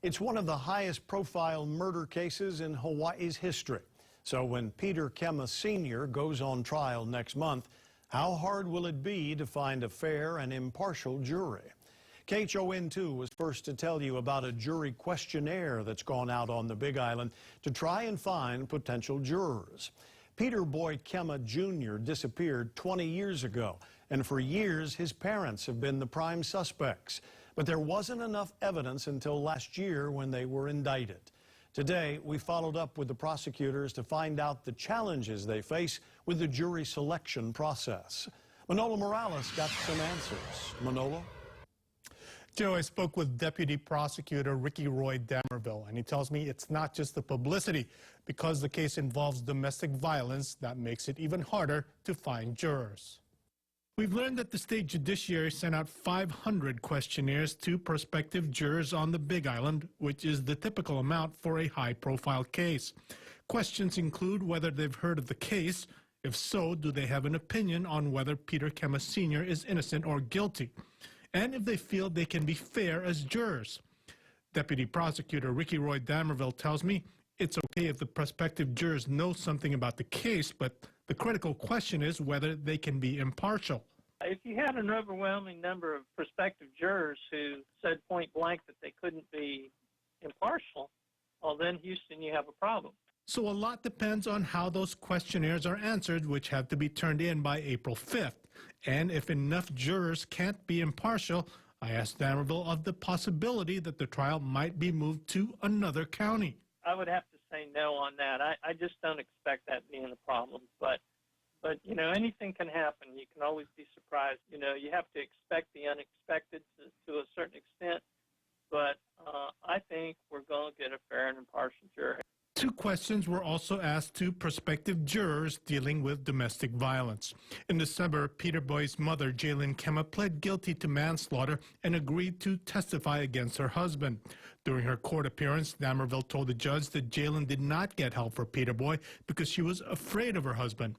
It's one of the highest profile murder cases in Hawaii's history. So when Peter Kema Sr. goes on trial next month, how hard will it be to find a fair and impartial jury? KHON2 was first to tell you about a jury questionnaire that's gone out on the Big Island to try and find potential jurors. Peter Boy Kema Jr. disappeared 20 years ago, and for years his parents have been the prime suspects. But there wasn't enough evidence until last year when they were indicted. Today, we followed up with the prosecutors to find out the challenges they face with the jury selection process. Manolo Morales got some answers. Manolo? Joe, I spoke with Deputy Prosecutor Ricky Roy Damerville, and he tells me it's not just the publicity. Because the case involves domestic violence, that makes it even harder to find jurors. We've learned that the state judiciary sent out 500 questionnaires to prospective jurors on the Big Island, which is the typical amount for a high-profile case. Questions include whether they've heard of the case. If so, do they have an opinion on whether Peter Kema Sr. is innocent or guilty? And if they feel they can be fair as jurors. Deputy Prosecutor Ricky Roy Damerville tells me it's okay if the prospective jurors know something about the case, but the critical question is whether they can be impartial. If you had an overwhelming number of prospective jurors who said point blank that they couldn't be impartial, well, then, Houston, you have a problem. So a lot depends on how those questionnaires are answered, which have to be turned in by April 5th. And if enough jurors can't be impartial, I asked Damerville of the possibility that the trial might be moved to another county. I would have to say no on that. I just don't expect that being a problem. But you know, anything can happen. You can always be surprised. You know, you have to expect the unexpected to a certain extent. But I think we're going to get a fair and impartial jury. 2 questions were also asked to prospective jurors dealing with domestic violence. In December, Peter Boy's mother, Jaylin Kema, pled guilty to manslaughter and agreed to testify against her husband. During her court appearance, Damerville told the judge that Jaylin did not get help for Peter Boy because she was afraid of her husband.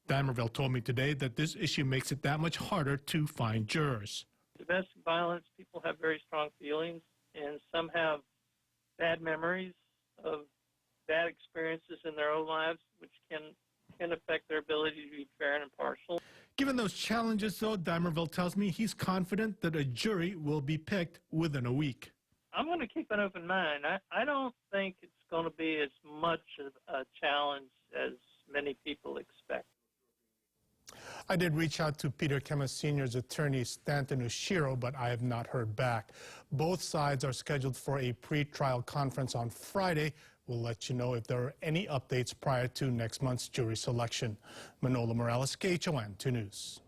Damerville told me today that this issue makes it that much harder to find jurors. Domestic violence, people have very strong feelings, and some have bad memories of bad experiences in their own lives, which can affect their ability to be fair and impartial. Given those challenges, though, Damerville tells me he's confident that a jury will be picked within a week. I'm going to keep an open mind. I don't think it's going to be as much of a challenge as many people expect. I did reach out to Peter Kema Sr.'s attorney, Stanton Ushiro, but I have not heard back. Both sides are scheduled for a pre-trial conference on Friday. We'll let you know if there are any updates prior to next month's jury selection. Manolo Morales, KHON2 News.